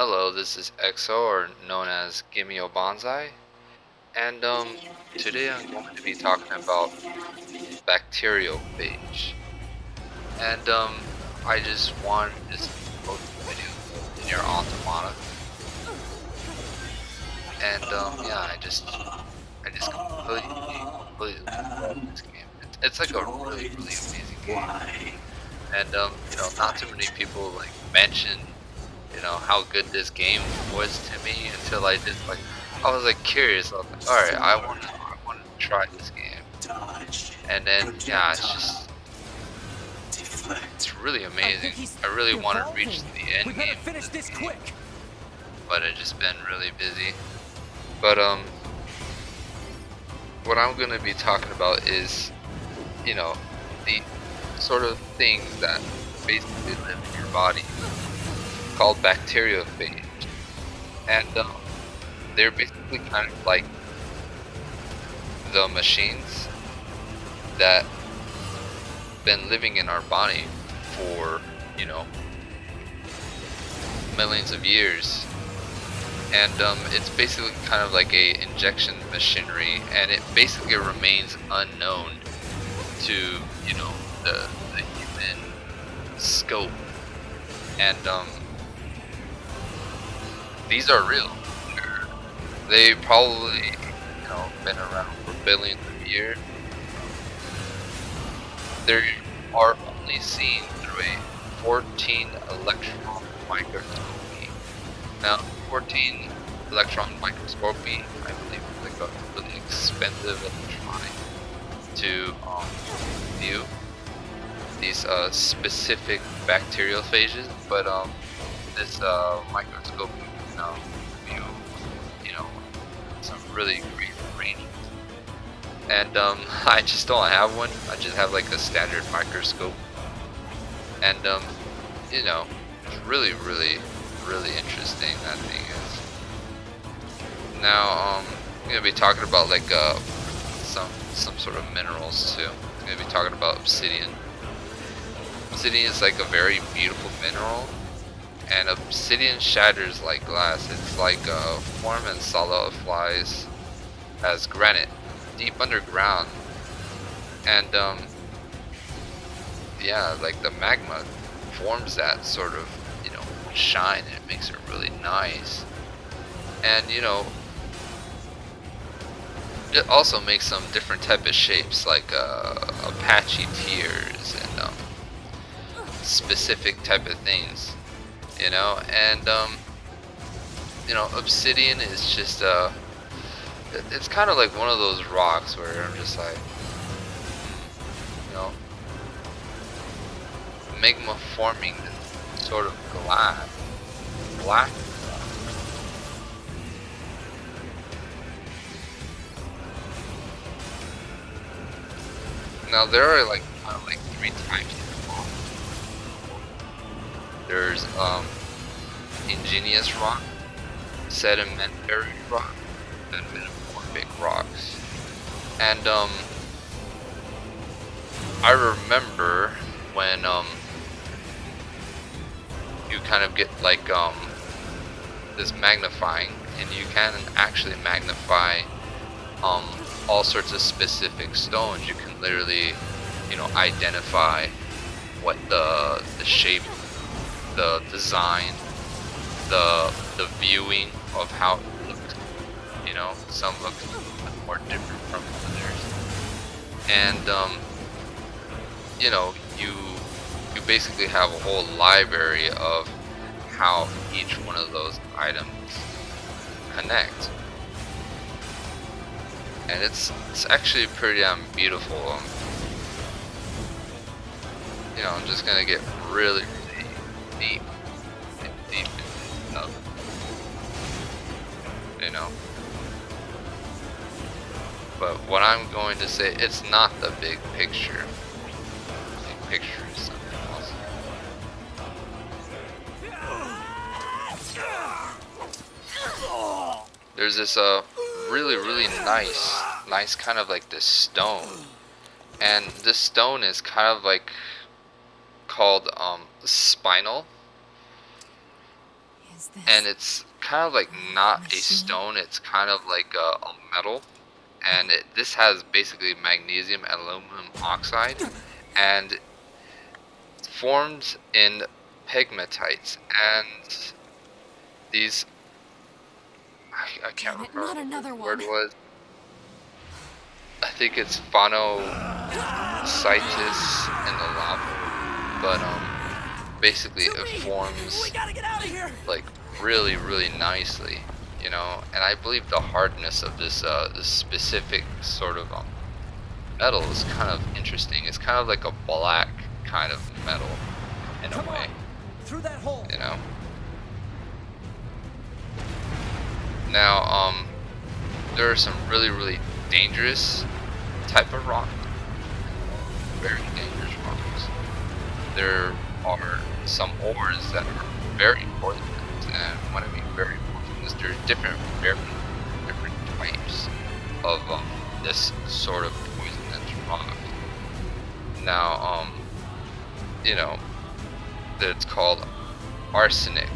Hello, this is EXO, or known as Gimmio Bonsai, and today I'm going to be talking about Bacteriophage. And I just wanted to post a video in your Automata, and yeah, I just completely love this game. It's like a really amazing game, and not too many people like mention how good this game was to me until I was like curious. I was like, all right, I want to try this game, and then yeah, it's really amazing. I really want to reach the end We better game finish of this this game, quick. but I've just been really busy. But what I'm gonna be talking about is you know the sort of things that basically live in your body called bacteriophage, and they're basically kind of like the machines that been living in our body for millions of years, and it's basically kind of like a injection machinery, and it basically remains unknown to the human scope, and these are real. They probably been around for billions of years. They are only seen through a 14 electron microscopy. Now, 14 electron microscopy, I believe, is like a really expensive electronic to view these specific bacteriophages, but this microscope can view, you know, some really great ranges. And I just don't have one. I just have like a standard microscope, and it's really interesting. That thing is. Now I'm gonna be talking about like some sort of minerals too. I'm gonna be talking about obsidian. Obsidian is like a very beautiful mineral, and obsidian shatters like glass. It's like form and solidifies as granite deep underground, and yeah, like the magma forms that sort of shine, and it makes it really nice. And it also makes some different type of shapes, like Apache tears and specific type of things, and obsidian is just it's kind of like one of those rocks where I'm just like, you know, magma forming this sort of glass, black. Now there are like kind of like three types of rock. There's ingenious rock, sedimentary rock, and metamorphic rocks. And I remember when you kind of get like this magnifying, and you can actually magnify um all sorts of specific stones. You can literally identify what the shape, the design, the viewing of how it looks. Some look more different from others, and you know you you basically have a whole library of how each one of those items connect, and it's actually pretty beautiful. I'm just gonna get really deep deep into stuff, you know. But what I'm going to say, it's not the big picture. The big picture is something else. There's this really nice kind of like this stone, and this stone is kind of like called spinal. is this? and it's kind of like not a Machine? stone, it's kind of like a metal, and this has basically magnesium and aluminum oxide, and it's formed in pegmatites, and these, I can't Damn it, remember not what another the word one. was. I think it's phonocytis in the lava, but basically it We forms gotta get out of here! like really nicely, you know. And I believe the hardness of this specific sort of metal is kind of interesting. It's kind of like a black kind of metal in a Come way, on! Through that hole! you know. Now there are some really dangerous type of rock, very dangerous rocks. There are some ores that are very poisonous, and when I mean very poisonous, there's very different types of this sort of poisonous rock. Now, you know, that it's called arsenic,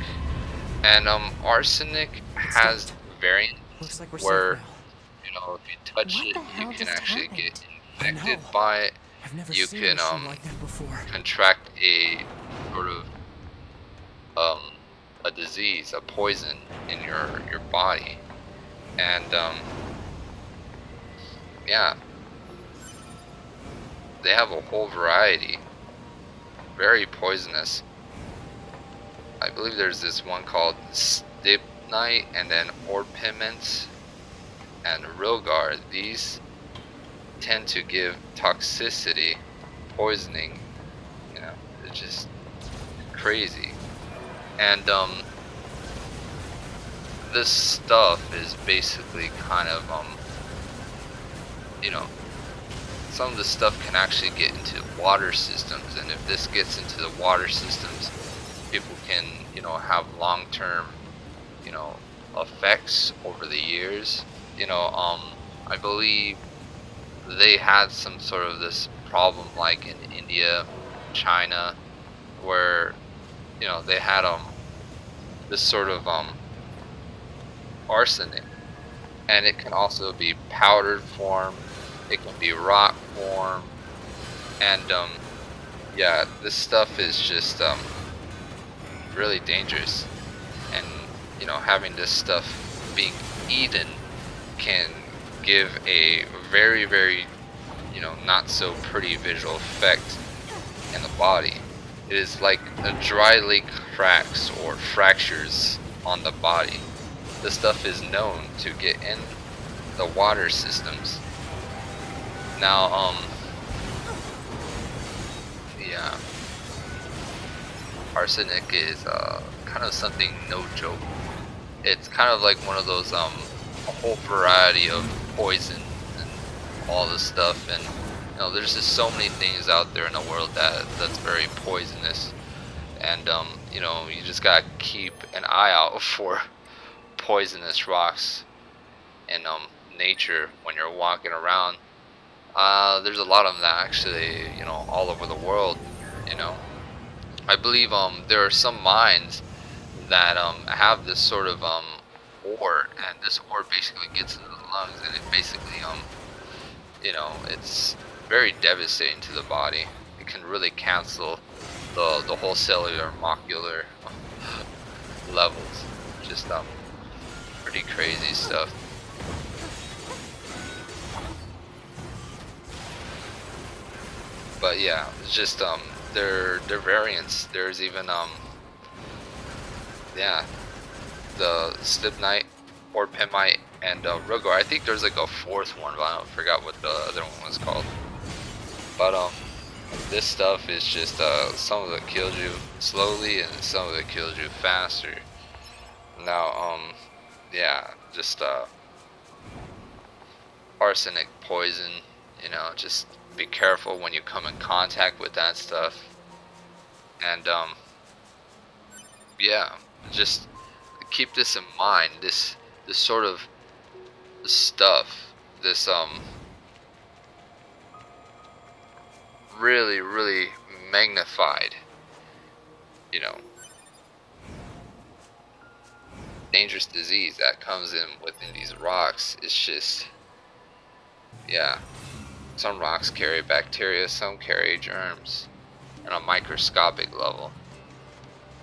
and arsenic It's has dead. variants Looks like we're safe where, now. you know, if you touch What it, the you hell can just actually get happened? I know. infected by it. I've never You seen a can machine like that before. contract a sort of um a disease, a poison in your body, and yeah, they have a whole variety, very poisonous. I believe there's this one called stibnite, and then orpiment and rilgar. These tend to give toxicity, poisoning. You know, it's just crazy. And this stuff is basically kind of you know, some of the stuff can actually get into water systems, and if this gets into the water systems, people can, you know, have long-term, you know, effects over the years. You know, I believe they had some sort of this problem like in India, China, where, you know, they had this sort of arsenic, and it can also be powdered form, it can be rock form, and yeah, this stuff is just really dangerous. And, you know, having this stuff being eaten can give a very, you know, not so pretty visual effect in the body. It is like a dry leak cracks or fractures on the body. This stuff is known to get in the water systems. Now, yeah, arsenic is kind of something no joke. It's kind of like one of those a whole variety of poison and all this stuff, and, you know, there's just so many things out there in the world that's very poisonous, and you know, you just gotta keep an eye out for poisonous rocks in nature when you're walking around. There's a lot of them that actually, you know, all over the world, you know. I believe there are some mines that have this sort of ore, and this ore basically gets into the lungs, and it basically you know, it's very devastating to the body. It can really cancel the whole cellular molecular levels. Just pretty crazy stuff. But yeah, it's just their variants. There's even yeah, the stibnite or pemite and rogar. I think there's like a fourth one, but I forgot what the other one was called. But this stuff is just some of it kills you slowly, and some of it kills you faster. Now yeah, just arsenic poison. You know, just be careful when you come in contact with that stuff. And yeah, just keep this in mind. This sort of stuff, this really magnified, you know, dangerous disease that comes in within these rocks. It's just, yeah, some rocks carry bacteria, some carry germs on a microscopic level.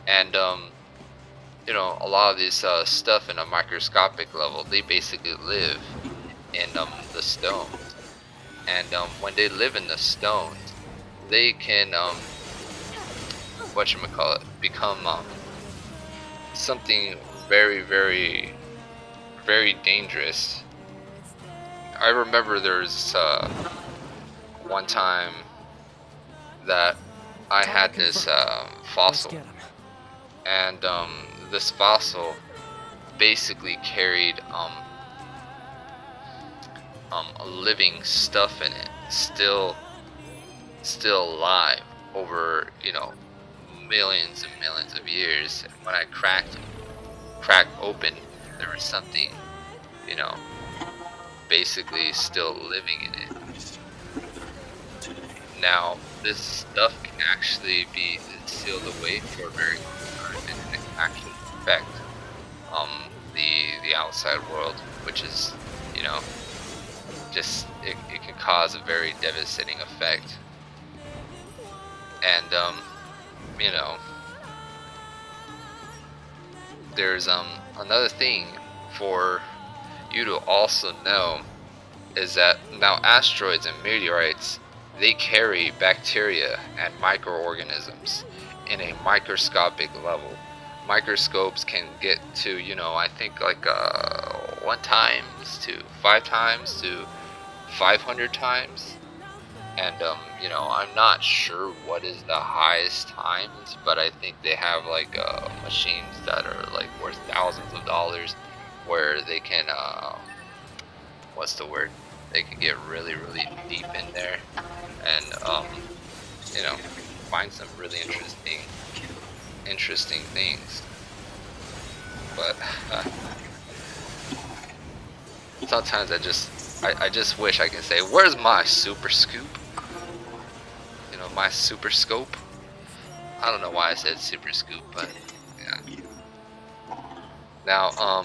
And a lot of this stuff in a microscopic level, they basically live in the stones. And when they live in the stones, they can whatchamacallit, become something very, very, very dangerous. I remember there's one time that I had this Let's fossil, get him. and this fossil basically carried a living stuff in it, still alive over millions and millions of years. And when I cracked open, there was something you know basically still living in it. Now this stuff can actually be sealed away for a very long time, and it can actually affect the outside world, which is just it can cause a very devastating effect. And you know there's another thing for you to also know, is that now asteroids and meteorites, they carry bacteria and microorganisms in a microscopic level. Microscopes can get to, I think like 1 times to 5 times to 500 times. And I'm not sure what is the highest times, but I think they have like machines that are like worth thousands of dollars, where they can what's the word? They can get really, really deep in there, and find some really interesting things. But sometimes I just wish I can say, where's my super scoop? My super scope. I don't know why I said super scoop, but yeah. Now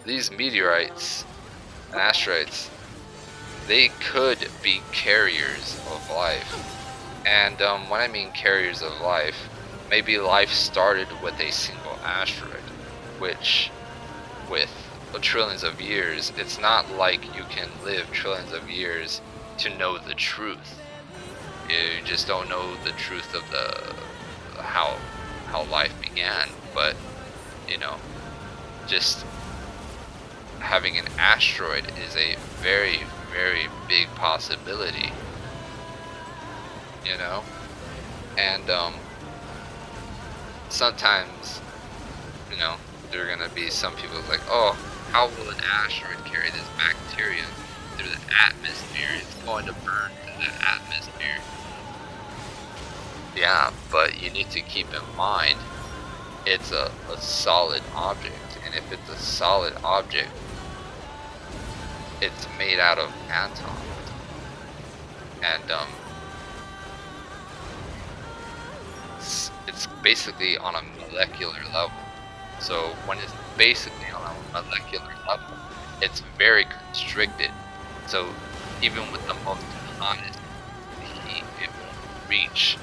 these meteorites and asteroids, they could be carriers of life. And when I mean carriers of life, maybe life started with a single asteroid, which with trillions of years, it's not like you can live trillions of years to know the truth. You just don't know the truth of how life began. But just having an asteroid is a very, very big possibility. And sometimes there are gonna be some people like, oh, how will an asteroid carry this bacteria through the atmosphere? It's going to burn through the atmosphere. Yeah, but you need to keep in mind, it's a solid object, and if it's a solid object, it's made out of atoms, and it's basically on a molecular level. So when it's basically on a molecular level, it's very constricted. So even with the most hottest heat, it won't reach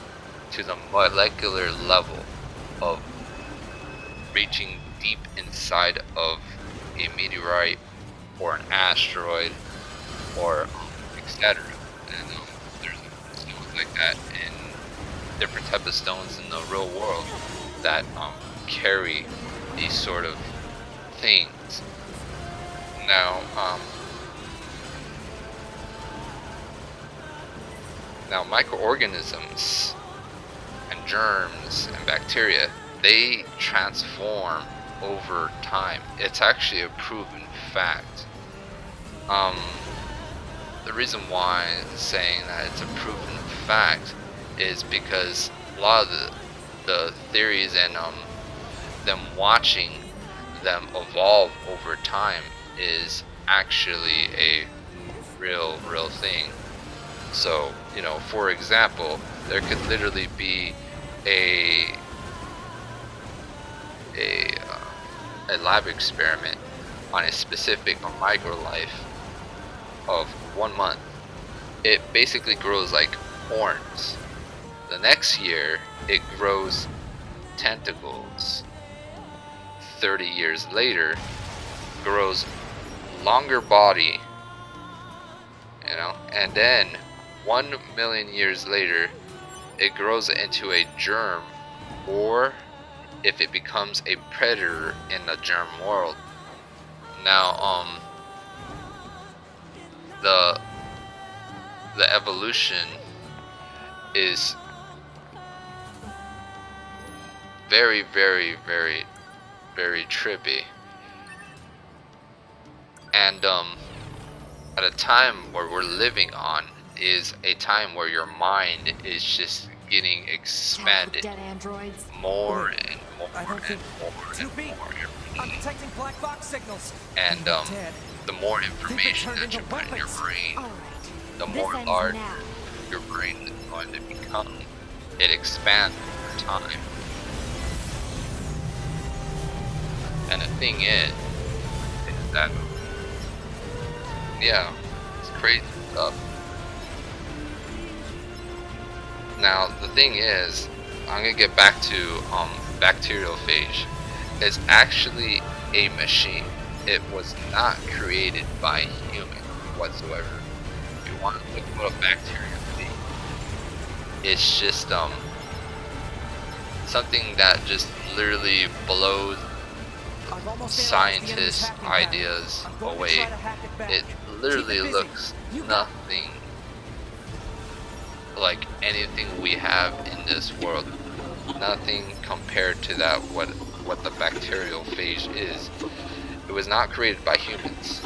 to the molecular level of reaching deep inside of a meteorite or an asteroid or etc. And there's stones like that in different types of stones in the real world that carry these sort of things. Now microorganisms and germs and bacteria, they transform over time. It's actually a proven fact. The reason why I'm saying that it's a proven fact is because a lot of the theories and them watching them evolve over time is actually a real thing. So, for example, there could literally be a a lab experiment on a specific microlife of 1 month, it basically grows like horns. The next year, it grows tentacles. 30 years later, grows longer body, you know, and then 1 million years later, it grows into a germ, or if it becomes a predator in the germ world. Now, the evolution is very, very, very, very trippy, and at a time where we're living on is a time where your mind is just getting expanded Dead androids. more and more I don't and think more too big. and more I'm every day. detecting black box signals. And They're dead. the more They've been information turned that you into put in your weapons. brain, All right. the This more ends large now. your brain is going to become. It expands over time. And the thing is that, yeah, it's crazy stuff. Now the thing is, I'm gonna get back to Bacteriophage. It's actually a machine. It was not created by humans whatsoever. If you want to look what a bacteriophage, it's just something that just literally blows I've almost analyzed the enemy's scientists' hacking pattern. ideas I'm going to away. try to hack it back. It Keep literally it busy. looks You got it. nothing like anything we have in this world. Nothing compared to that what the bacteriophage is. It was not created by humans.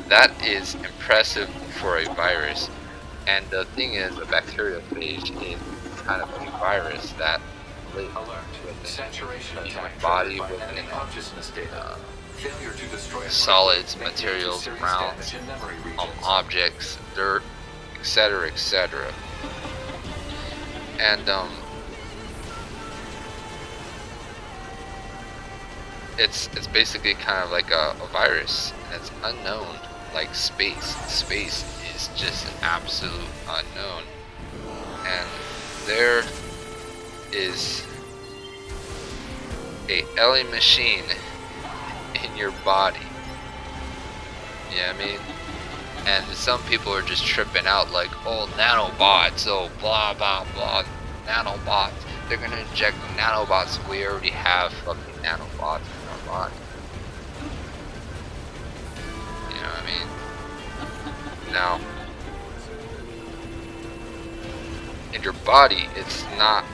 That is impressive for a virus. And the thing is, a bacteriophage is kind of a virus that lives within Saturation the human attack body, triggered by enemy within consciousness data. Failure to destroy a solids, fragment may lead to materials, serious rounds, damage in memory regions. objects, dirt, etc., etc. And it's basically kind of like a virus, and it's unknown, like space. Space is just an absolute unknown, and there is a alien machine in your body. You know what I mean? And some people are just tripping out like, oh, nanobots, oh, blah, blah, blah, nanobots. They're gonna inject nanobots. We already have fucking nanobots in our body. You know what I mean? Now, in your body, it's not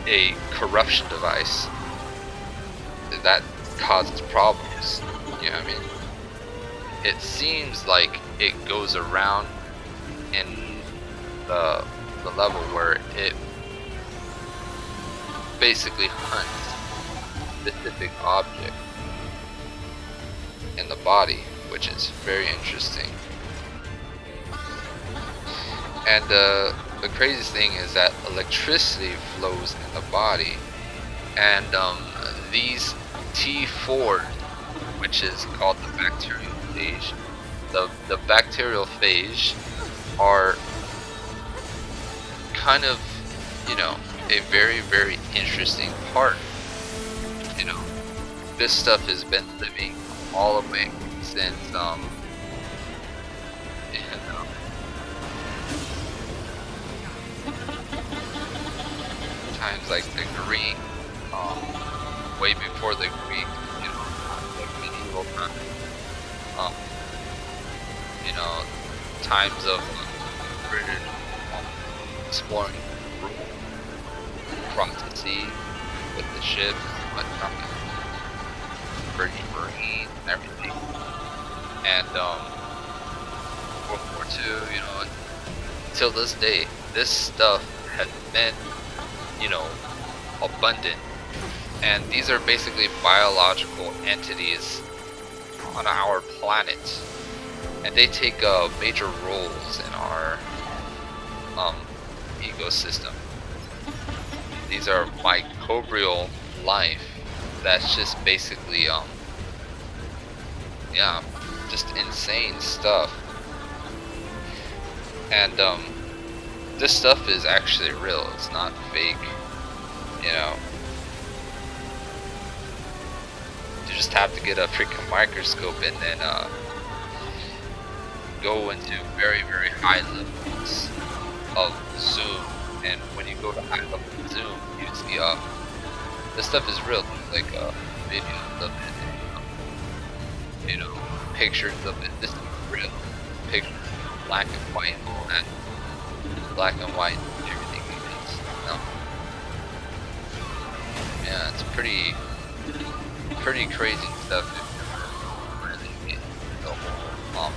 a corruption device that causes problems. You know what I mean? It seems like it goes around in the level where it basically hunts specific object in the body, which is very interesting. And the craziest thing is that electricity flows in the body, and these T4, which is called the bacteriophage, the bacteriophage are kind of, you know, a very, very interesting part. You know, this stuff has been living all the way since you know, times like the Greek, way before the Greek, you know, like medieval times, you know, times of British exploring across the sea with the ships, but British Marines and everything, and World War II, you know, till this day, this stuff has been, you know, abundant, and these are basically biological entities on our planet, and they take major roles in our ecosystem. These are microbial life that's just basically yeah, just insane stuff. And this stuff is actually real. It's not fake. You know, you just have to get a freaking microscope and then go into very, very high levels of zoom. And when you go to high level zoom, you see this stuff is real. There's like videos of it, you know, pictures of it. This is real. Pictures, black and white, all that. Black and white, everything is. Yeah, it's pretty crazy stuff. If you really get the whole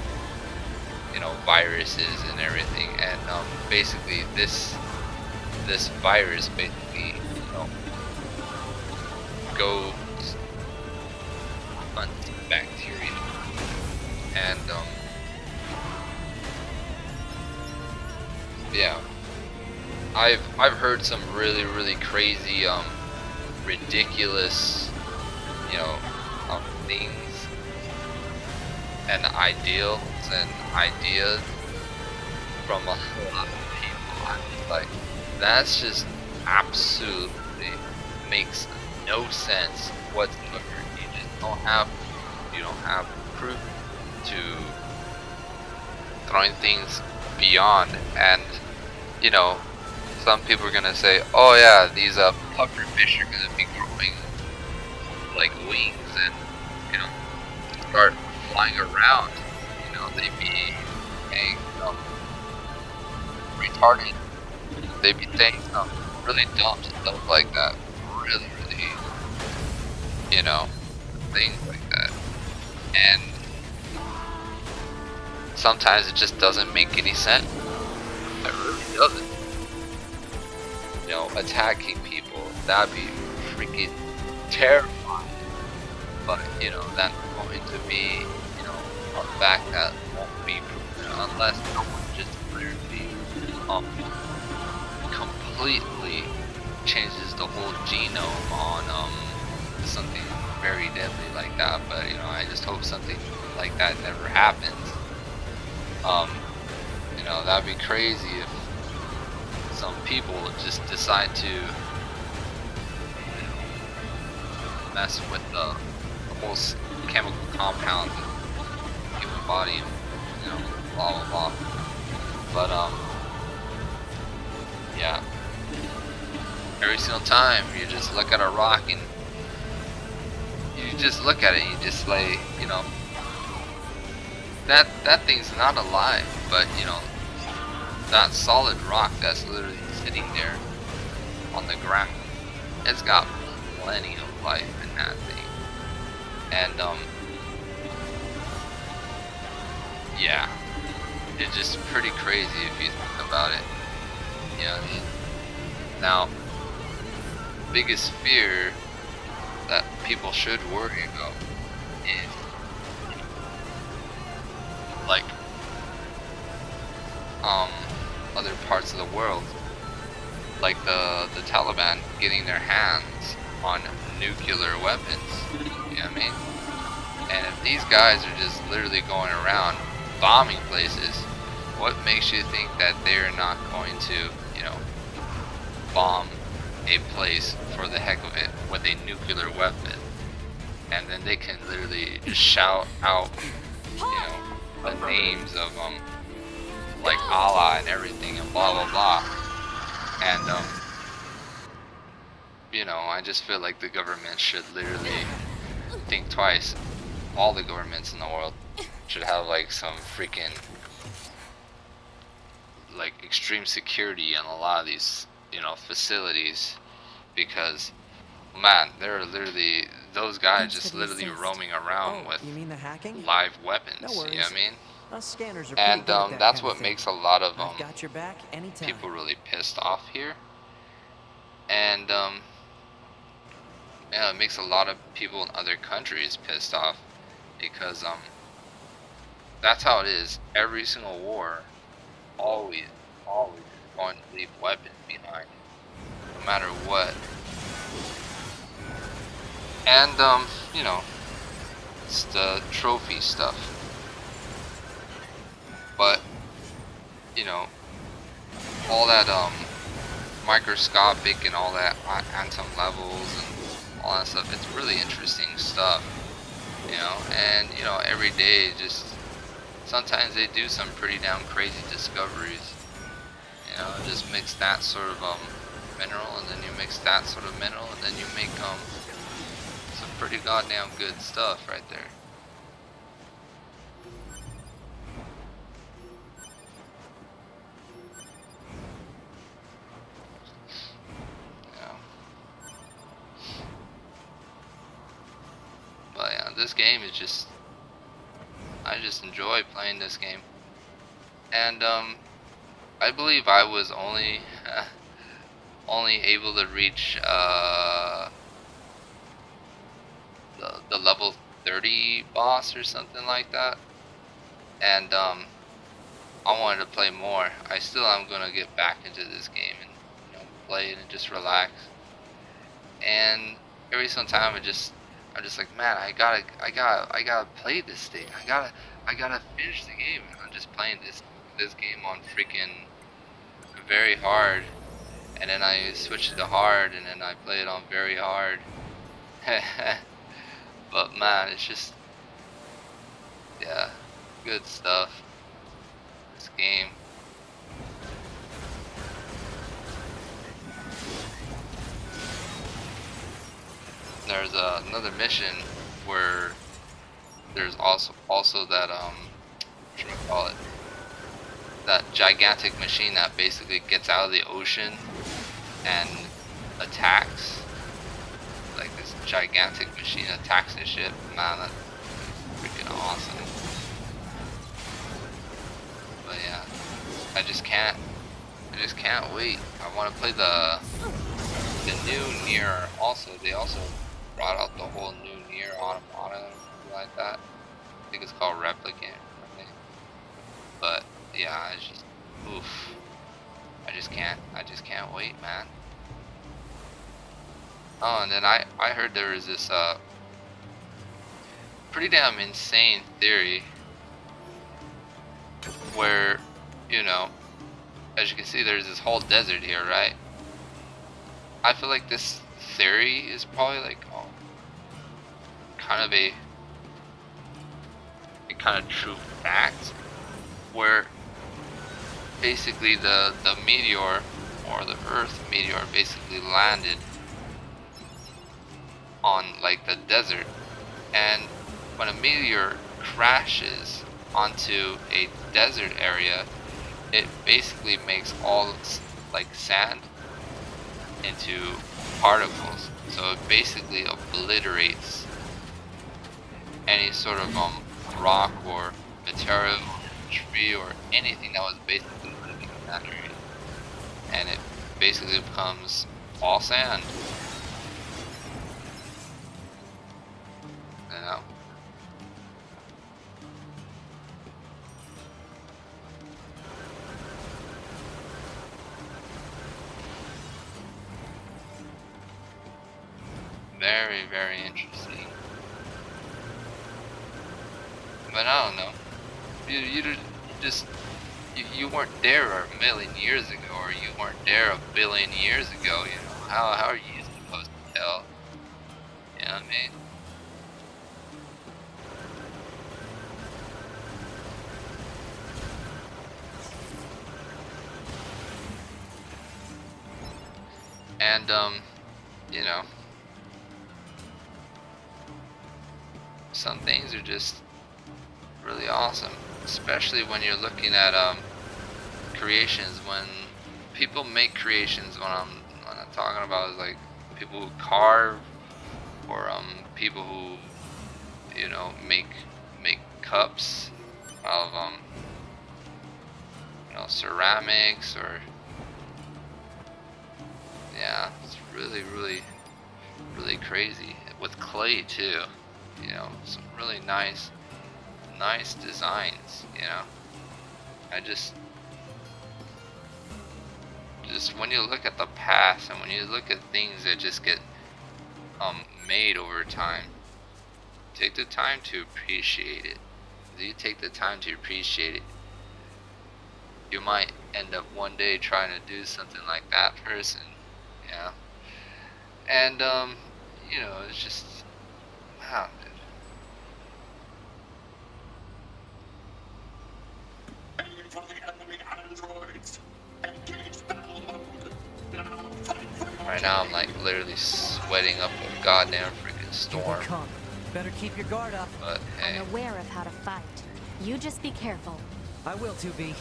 you know, viruses and everything, and basically this virus basically, you know, goes on bacteria, and yeah, I've heard some really crazy ridiculous, you know, things and ideals and ideas from a lot of people. I'm just like, that's just absolutely makes no sense whatsoever. You don't have proof to throwing things beyond. And you know, some people are gonna say, oh yeah, these puffer fish are gonna be growing like wings and, you know, start flying around. You know, they'd be saying retarded. They'd be saying some really dumb stuff like that. Really, you know, things like that. And sometimes it just doesn't make any sense. It really doesn't. You know, attacking people, that'd be freaking terrifying. But, you know, that's going to be, you know, a fact that won't be proven unless someone just literally completely changes the whole genome on something very deadly like that. But, you know, I just hope something like that never happens. You know, that'd be crazy if some people just decide to, you know, mess with the most chemical compounds in the human body, and, you know, blah blah blah. But yeah, every single time you just look at a rock and you just look at it and you just like, you know, that thing's not alive, but you know, that solid rock that's literally sitting there on the ground, it's got plenty of life in that thing. And yeah, it's just pretty crazy if you think about it. You know what I mean? Now, biggest fear that people should worry about is like other parts of the world, like the Taliban getting their hands on nuclear weapons. You know what I mean? And if these guys are just literally going around bombing places, what makes you think that they're not going to, you know, bomb a place for the heck of it with a nuclear weapon? And then they can literally just shout out, you know, the names of like Allah and everything and blah blah blah. And you know, I just feel like the government should literally think twice. All the governments in the world should have like some freaking like extreme security in a lot of these, you know, facilities, because man, they're literally, those guys just literally roaming around with you mean the hacking? live weapons. No You know worries. what I mean? Us scanners are And pretty good at that that's kind what of thing. makes a lot of I've got your back anytime. people really pissed off here. And yeah, it makes a lot of people in other countries pissed off, because that's how it is. Every single war always going to leave weapons behind, no matter what. and you know, it's the trophy stuff. But you know, all that microscopic and all that atom levels and all that stuff, it's really interesting stuff, you know. And you know, every day just sometimes they do some pretty damn crazy discoveries, you know. Just mix that sort of mineral, and then you mix that sort of mineral, and then you make some pretty goddamn good stuff right there. Yeah. But yeah, this game is just, I just enjoy playing this game. And I believe I was only only able to reach the level 30 boss or something like that. And I wanted to play more. I still am gonna get back into this game and, you know, play it and just relax. And every sometime I'm just like, man, I gotta play this thing. I gotta finish the game. And I'm just playing this game on freaking very hard, and then I switch it to hard, and then I play it on very hard. But man, it's just, yeah, good stuff. This game. There's another mission where there's also that what should I call it? That gigantic machine that basically gets out of the ocean and attacks. Like this gigantic machine attacks the ship. Man, that's freaking awesome. But yeah, I just can't wait. I want to play the new Neir. Also, they also brought out the whole new Neir Automata or something like that. I think it's called Replicant. But yeah, I just, oof. I just can't wait, man. Oh, and then I heard there was this pretty damn insane theory where, you know, as you can see, there's this whole desert here, right? I feel like this theory is probably like kind of a kind of true fact, where basically the meteor, or the Earth meteor, basically landed on like the desert. And when a meteor crashes onto a desert area, it basically makes all like sand into particles. So it basically obliterates any sort of rock or material, tree, or anything that was basically living in that area, and it basically becomes all sand. You know. Very, very interesting. But I don't know. You just you weren't there a million years ago, or you weren't there a billion years ago. You know, how are you supposed to tell? You know what I mean? And you know, some things are just really awesome, especially when you're looking at creations. When people make creations, when I'm talking about is like people who carve, or people who, you know, make cups of you know, ceramics, or yeah, it's really really crazy with clay too. You know, some really nice designs. You know, I just when you look at the past, and when you look at things that just get made over time. Take the time to appreciate it. If you take the time to appreciate it, you might end up one day trying to do something like that person. Yeah. And you know, it's just, wow, dude. Right now I'm like literally sweating up a goddamn freaking Here storm. they come. Better keep your guard up. But hey, I'm aware of how to fight. You just be careful. I will, 2B.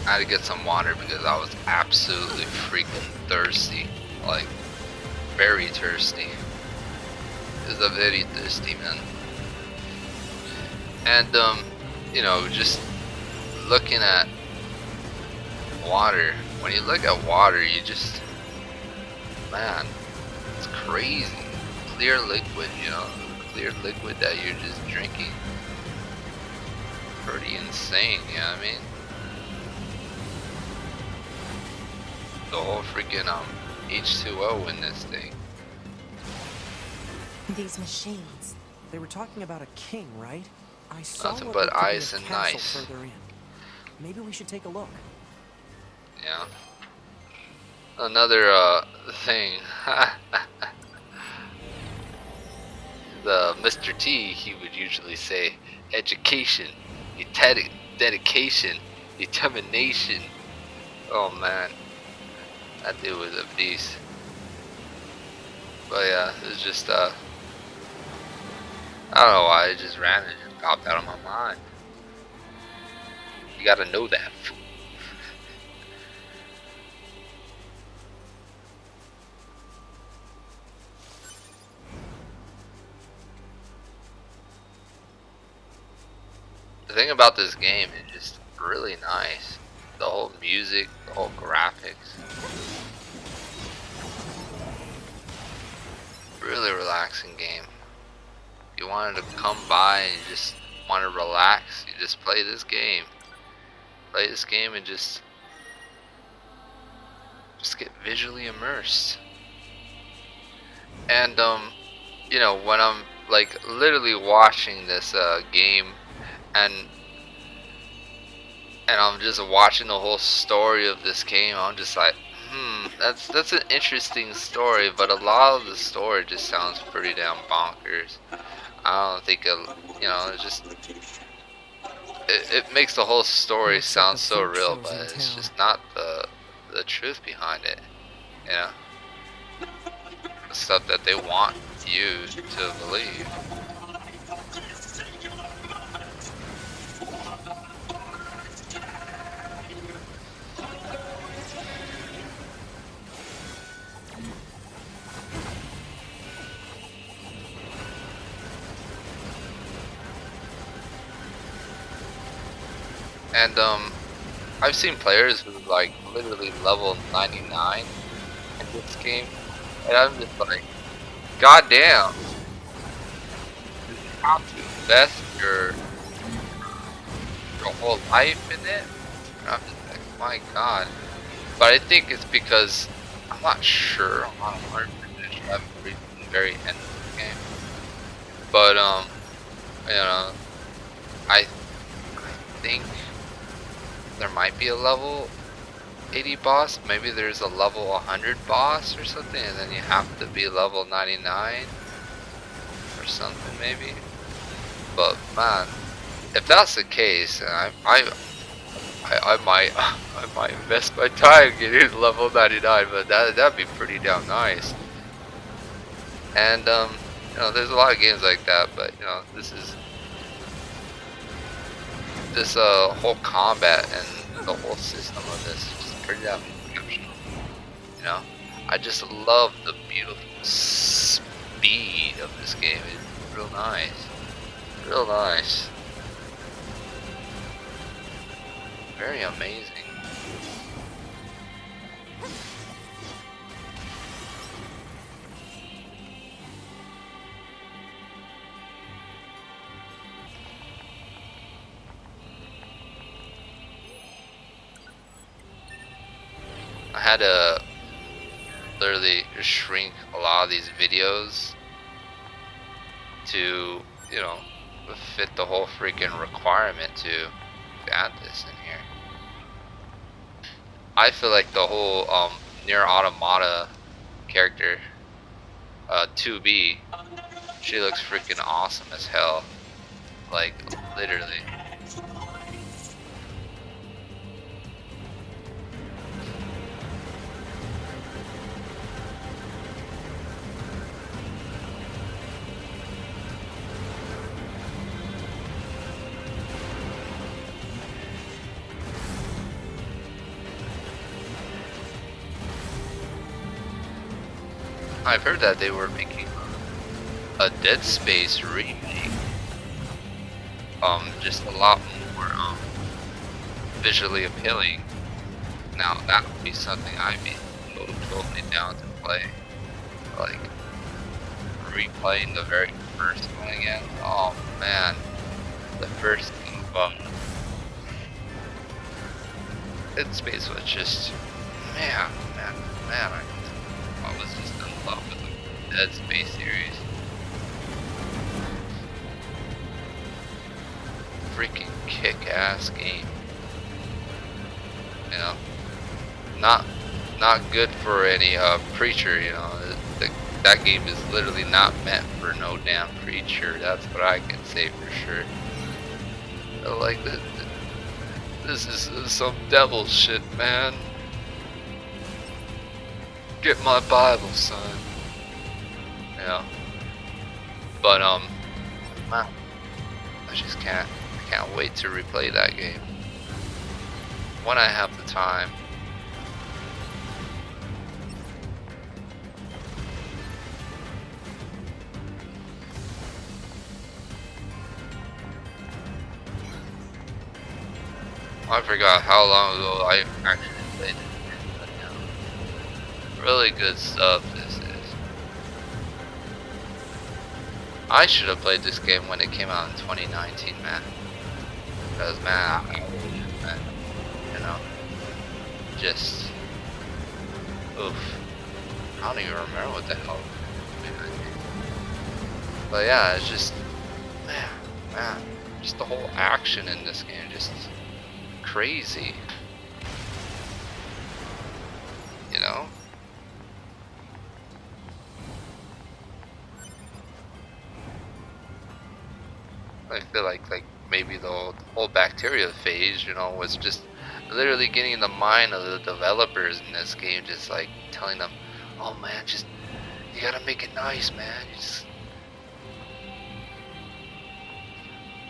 I had to get some water because I was absolutely freaking thirsty. Like, very thirsty. It was a very thirsty, man. And, you know, just looking at water. When you look at water, you just, man, it's crazy. Clear liquid, you know, clear liquid that you're just drinking. Pretty insane, you know what I mean? The whole freaking H2O in this thing. These machines. They were talking about a king, right? I saw Nothing what but looked to be ice a and castle nice. further in. Maybe we should take a look. Yeah. Another thing. The Mr. T, he would usually say education, dedication, determination. Oh man, that dude was a beast. But yeah, it's just I don't know why it just ran and just popped out of my mind. You gotta know that. The thing about this game is just really nice. The whole music, the whole graphics. Really relaxing game. If you wanted to come by and you just want to relax, you just play this game. Play this game and just get visually immersed. And you know, when I'm like literally watching this game and I'm just watching the whole story of this game, I'm just like, that's an interesting story, but a lot of the story just sounds pretty damn bonkers. I don't think you know, it just it makes the whole story Looks like sound the so folk real, show's but in it's town. just not the truth behind it. You know, the stuff that they want you to believe. And I've seen players who like literally level 99 in this game, and I'm just like, God damn, you have to invest your whole life in it. And I'm just like, my God. But I think it's because I'm not sure. I'm not 100% sure. I haven't reached the very end of the game. But you know, I think there might be a level 80 boss. Maybe there's a level 100 boss or something, and then you have to be level 99 or something maybe. But man, if that's the case, I might invest my time getting to level 99. But that'd be pretty damn nice. And you know, there's a lot of games like that, but you know, this whole combat and the whole system of this is just pretty damn exceptional. You know, I just love the beautiful speed of this game. It's real nice, real nice. very amazing. I had to literally shrink a lot of these videos to, you know, fit the whole freaking requirement to add this in here. I feel like the whole Neir Automata character, 2B, she looks freaking awesome as hell. Like, literally. I've heard that they were making a Dead Space remake. Just a lot more visually appealing. Now that would be something I'd be totally down to play. Like replaying the very first one again. Oh man, the first Dead Space was just man. I was just in love with the Dead Space series. Freaking kick-ass game. You know, not good for any preacher. You know, that game is literally not meant for no damn preacher. That's what I can say for sure. Like this is some devil shit, man. Get my Bible, son. Yeah. But man, I just can't wait to replay that game when I have the time. I forgot how long ago I actually played it. But, you know, really good stuff this is. I should have played this game when it came out in 2019, man. Because, man, you know, just, oof. I don't even remember what the hell. But yeah, it's just, man, just the whole action in this game, just crazy. You know? I feel like maybe the whole Bacteriophage, you know, was just literally getting in the mind of the developers in this game, just like telling them, oh man, just, you gotta make it nice, man. You just...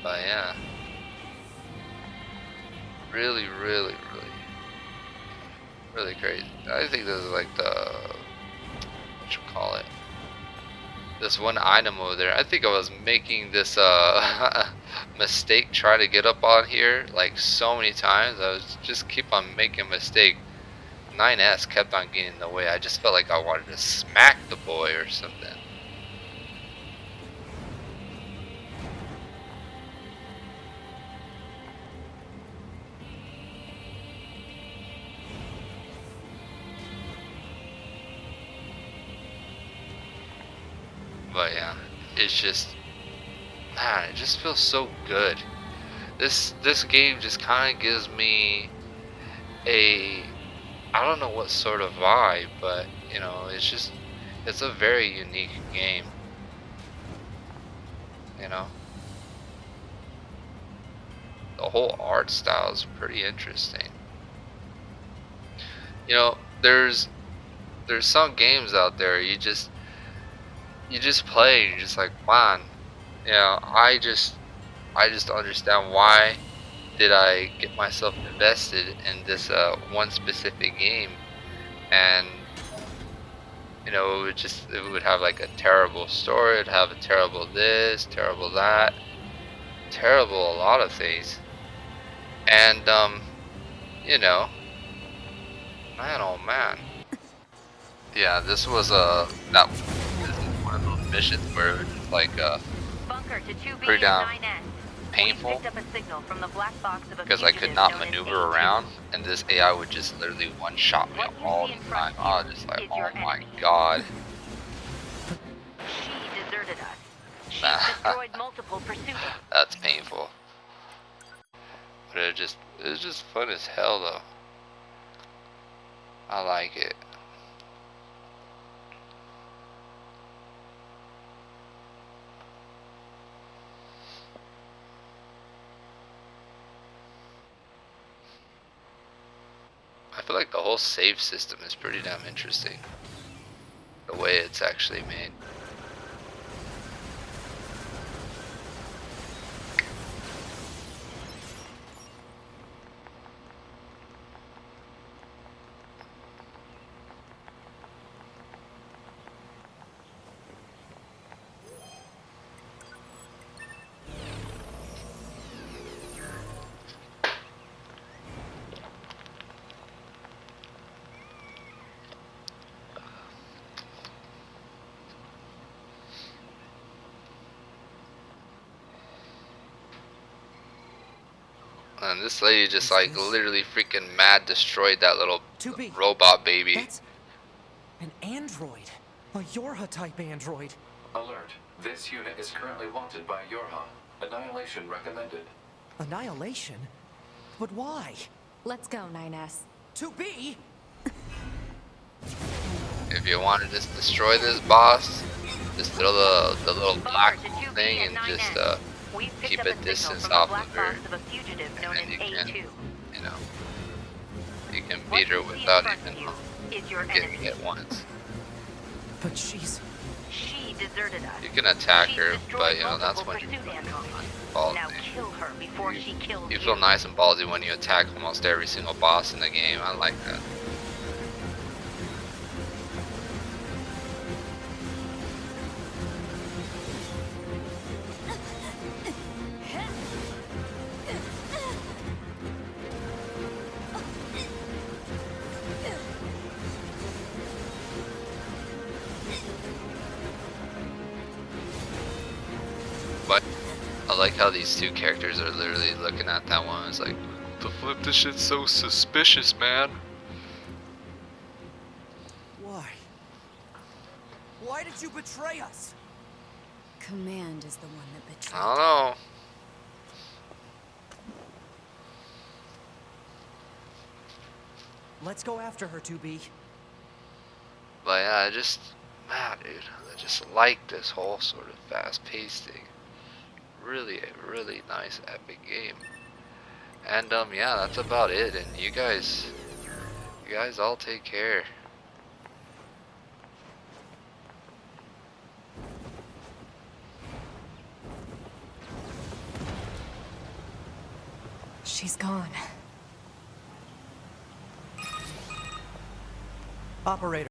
But yeah. Really crazy. I think this is like the, what you call it, this one item over there. I think I was making this mistake trying to get up on here like so many times. I was just keep on making a mistake. 9S kept on getting in the way. I just felt like I wanted to smack the boy or something. But yeah, it's just, man, it just feels so good. This game just kind of gives me a, I don't know what sort of vibe, but you know, it's a very unique game. You know, the whole art style is pretty interesting. You know, there's some games out there you just play and you're just like, man, you know, I just understand why did I get myself invested in this one specific game. And you know, it would have like a terrible story, it'd have a terrible this, terrible that, terrible a lot of things. And you know, man, oh man. Yeah, this was this is one of those missions where it's like Bunker to 2B pretty and damn 9N. painful We picked up a signal from the black box of a because I could fugitive not known as maneuver A2. around, and this AI would just literally one shot me What you all see the in front time. of I you was just like, is oh your my enemy. god. She deserted us. She's Nah. destroyed multiple pursuits. That's painful. But it was just fun as hell though. I like it. I feel like the whole save system is pretty damn interesting. The way it's actually made. And this lady just Is like this- literally freaking mad destroyed that little 2B. robot baby. That's an android. A Yorha-type android. Alert. This unit is currently wanted by Yorha. Annihilation recommended. Annihilation? But why? Let's go, 9S. 2B? If you want to just destroy this boss, just throw the little black Bunker to 2B thing and 9N. just We picked keep up a signal distance from the off black of her, box of a fugitive known and as then you can, A2. you know, you can What beat her you see in without front of even you is your getting enemy. hit once. But she's... She deserted us. You can attack She's her, destroyed but you know that's multiple when you pursuit androids. ballsy. Now kill her before she kills You feel nice and ballsy when you attack almost every single boss in the game. I like that. But I like how these two characters are literally looking at that one. It's like, the flip, this shit's so suspicious, man. Why? Why did you betray us? Command is the one that I betrayed. don't know. Let's go after her, 2B. But yeah, man, dude, I just like this whole sort of fast-paced thing. Really, a really nice, epic game. And yeah, that's about it. And you guys all take care. She's gone. Operator.